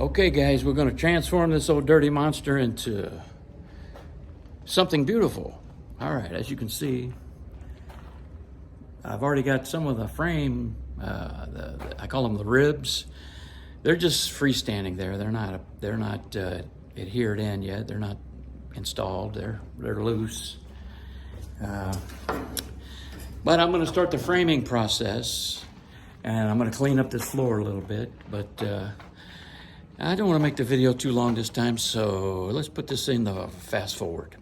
Okay guys, we're gonna transform this old dirty monster into something beautiful. All right, as you can see, I've already got some of the frame, I call them the ribs. They're just freestanding there. They're not adhered in yet. They're not installed. They're loose. But I'm gonna start the framing process, and I'm gonna clean up this floor a little bit, but I don't want to make the video too long this time, so let's put this in the fast forward.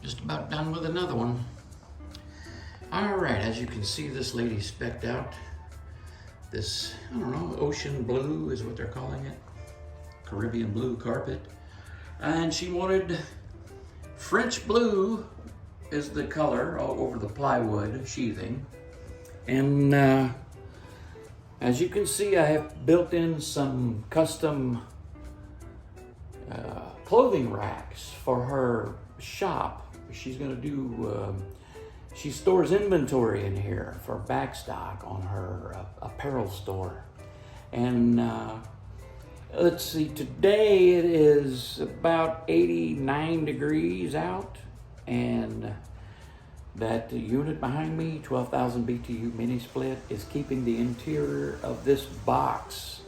Just about done with another one. All right, as you can see, this lady's specced out. This, I don't know, ocean blue is what they're calling it. Caribbean blue carpet. And she wanted French blue is the color all over the plywood sheathing. And as you can see, I have built in some custom clothing racks for her shop. She's gonna do, she stores inventory in here for backstock on her apparel store. And let's see, today it is about 89 degrees out, and that unit behind me, 12,000 BTU mini split, is keeping the interior of this box,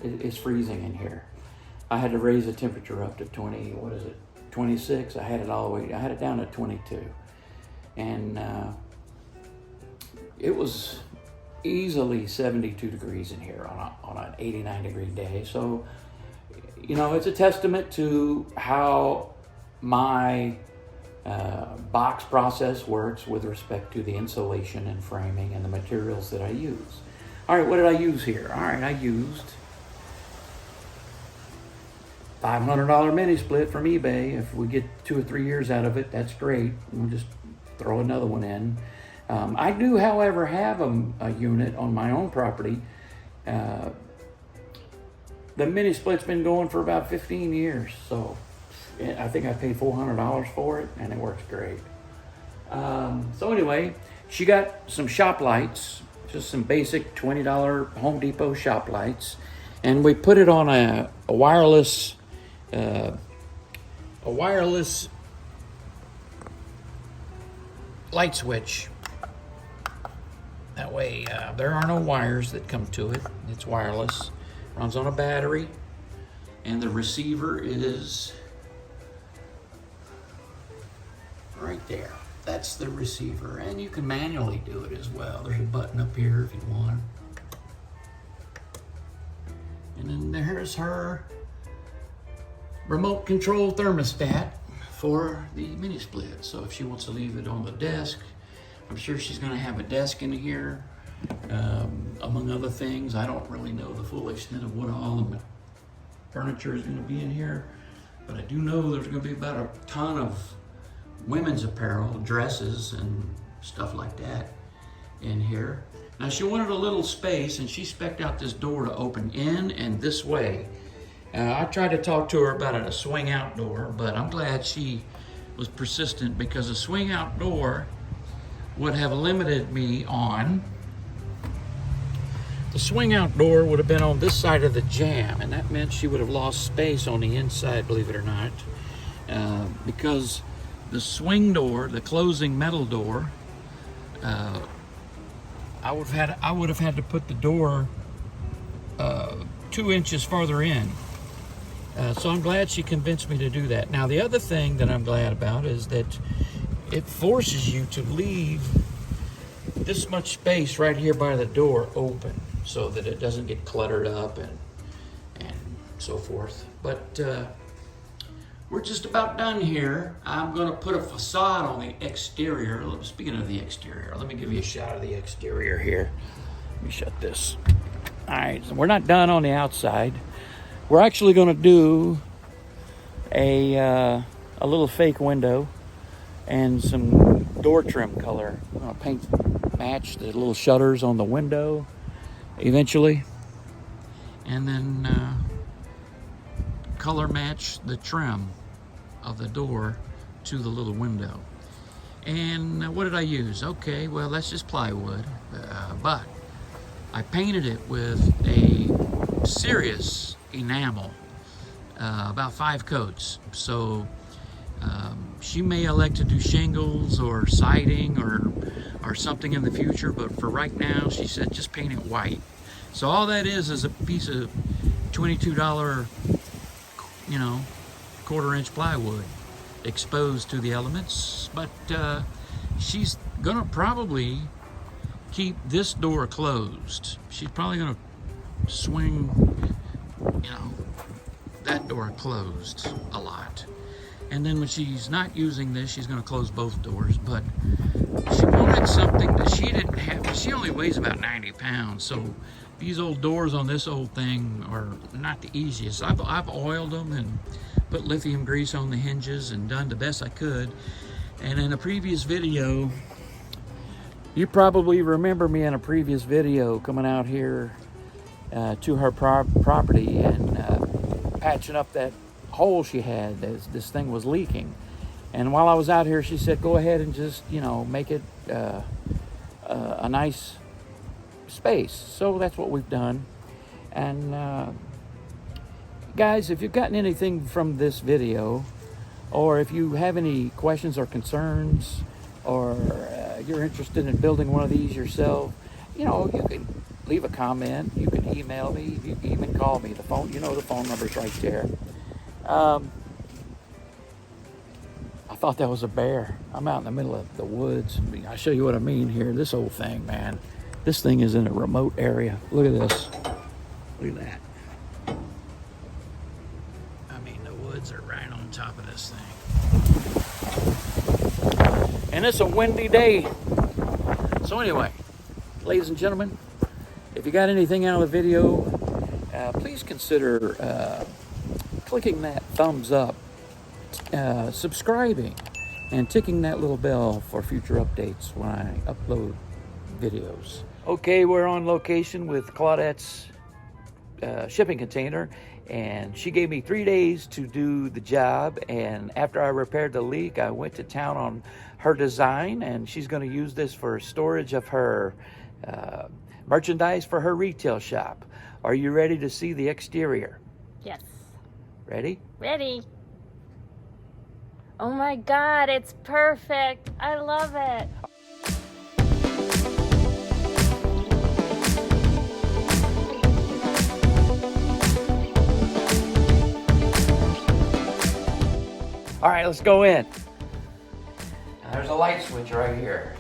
it's freezing in here. I had to raise the temperature up to 26. I had it all the way, I had it down to 22. And it was easily 72 degrees in here on an 89 degree day. So, you know, it's a testament to how my box process works with respect to the insulation and framing and the materials that I use. All right, what did I use here? All right, I used $500 mini split from eBay. If we get 2 or 3 years out of it, that's great. We'll just throw another one in. I do, however, have a unit on my own property. The mini split's been going for about 15 years, so I think I paid $400 for it, and it works great. So anyway, she got some shop lights, just some basic $20 Home Depot shop lights, and we put it on a wireless light switch. That way there are no wires that come to it. It's wireless, runs on a battery, and the receiver is right there. That's the receiver, and you can manually do it as well. There's a button up here if you want. And then there's her remote control thermostat for the mini split. So if she wants to leave it on the desk, I'm sure she's gonna have a desk in here, among other things. I don't really know the full extent of what all the furniture is gonna be in here, but I do know there's gonna be about a ton of women's apparel, dresses and stuff like that in here. Now she wanted a little space and she spec'd out this door to open in and this way. I tried to talk to her about a swing out door, but I'm glad she was persistent because a swing out door would have limited me on. The swing out door would have been on this side of the jamb, and that meant she would have lost space on the inside, believe it or not, because the swing door, the closing metal door, I would have had to put the door 2 inches farther in. So I'm glad she convinced me to do that. Now the other thing that I'm glad about is that it forces you to leave this much space right here by the door open so that it doesn't get cluttered up and so forth. But we're just about done here. I'm gonna put a facade on the exterior. Speaking of the exterior, let me give you a shot of the exterior here. Let me shut this. All right, so we're not done on the outside. We're actually gonna do a little fake window and some door trim color. I'm gonna match the little shutters on the window eventually, and then color match the trim of the door to the little window. And what did I use? Okay, well that's just plywood, but I painted it with a serious enamel, about 5 coats. So she may elect to do shingles or siding or something in the future, but for right now she said just paint it white. So all that is a piece of $22, you know, 1/4 inch plywood exposed to the elements. But she's gonna probably keep this door closed. She's probably gonna swing, you know, that door closed a lot. And then when she's not using this, she's gonna close both doors. But she wanted something that she didn't have. She only weighs about 90 pounds, so these old doors on this old thing are not the easiest. I've oiled them and put lithium grease on the hinges and done the best I could. And in a previous video, you probably remember me in a previous video coming out here to her property and patching up that hole she had. This thing was leaking, and while I was out here she said go ahead and just, you know, make it a nice space. So that's what we've done. And guys, if you've gotten anything from this video, or if you have any questions or concerns, or you're interested in building one of these yourself, you know, you can leave a comment, you can email me, you can even call me. The phone, you know, the phone number's right there. I thought that was a bear. I'm out in the middle of the woods. I'll show you what I mean here. This old thing, man. This thing is in a remote area. Look at this. Look at that. I mean, the woods are right on top of this thing. And it's a windy day. So anyway, ladies and gentlemen, if you got anything out of the video, please consider clicking that thumbs up, subscribing, and ticking that little bell for future updates when I upload videos. Okay, we're on location with Claudette's shipping container, and she gave me 3 days to do the job. And after I repaired the leak, I went to town on her design, and she's going to use this for storage of her merchandise for her retail shop. Are you ready to see the exterior? Yes. Ready? Ready. Oh my God, it's perfect. I love it. All right, let's go in. Now, there's a light switch right here.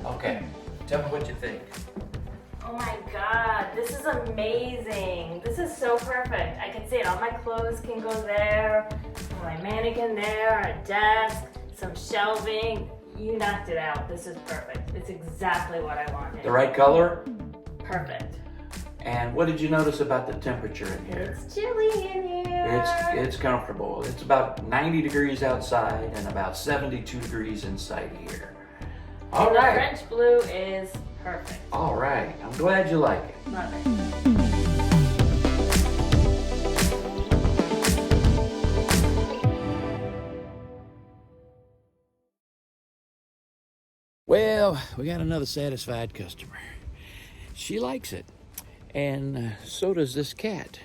Okay, tell me what you think. Oh my God, this is amazing. This is so perfect. I can see it. All my clothes can go there, my mannequin there, a desk, some shelving. You knocked it out. This is perfect. It's exactly what I wanted. The right color? Perfect. And what did you notice about the temperature in here? It's chilly in here. It's comfortable. It's about 90 degrees outside and about 72 degrees inside here. All and right. The French blue is perfect. All right. I'm glad you like it. Love it. Well, we got another satisfied customer. She likes it, and so does this cat.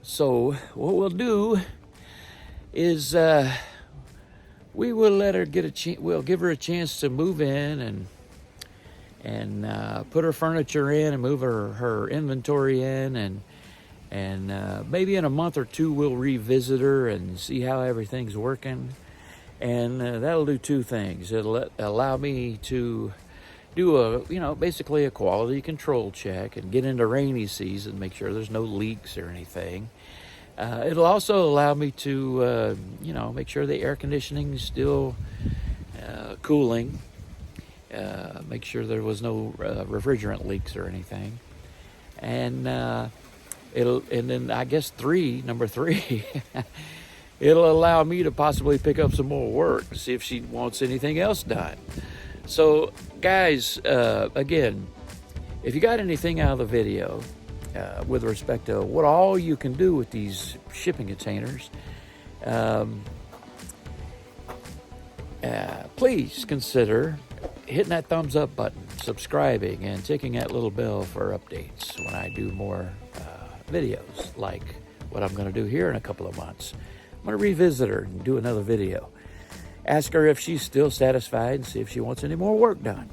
So what we'll do is we will let her get we'll give her a chance to move in and put her furniture in and move her inventory in, and maybe in a month or two we'll revisit her and see how everything's working. And that'll do two things. It'll allow me to do basically a quality control check and get into rainy season, make sure there's no leaks or anything. It'll also allow me to, make sure the air conditioning is still cooling, make sure there was no refrigerant leaks or anything. And then I guess number three, it'll allow me to possibly pick up some more work and see if she wants anything else done. So guys, again, if you got anything out of the video with respect to what all you can do with these shipping containers, please consider hitting that thumbs up button, subscribing, and ticking that little bell for updates when I do more videos like what I'm going to do here in a couple of months. I'm going to revisit her and do another video. Ask her if she's still satisfied and see if she wants any more work done.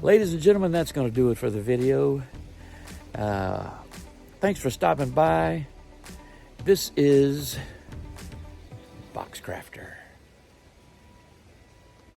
Ladies and gentlemen, that's going to do it for the video. Thanks for stopping by. This is Boxcrafter.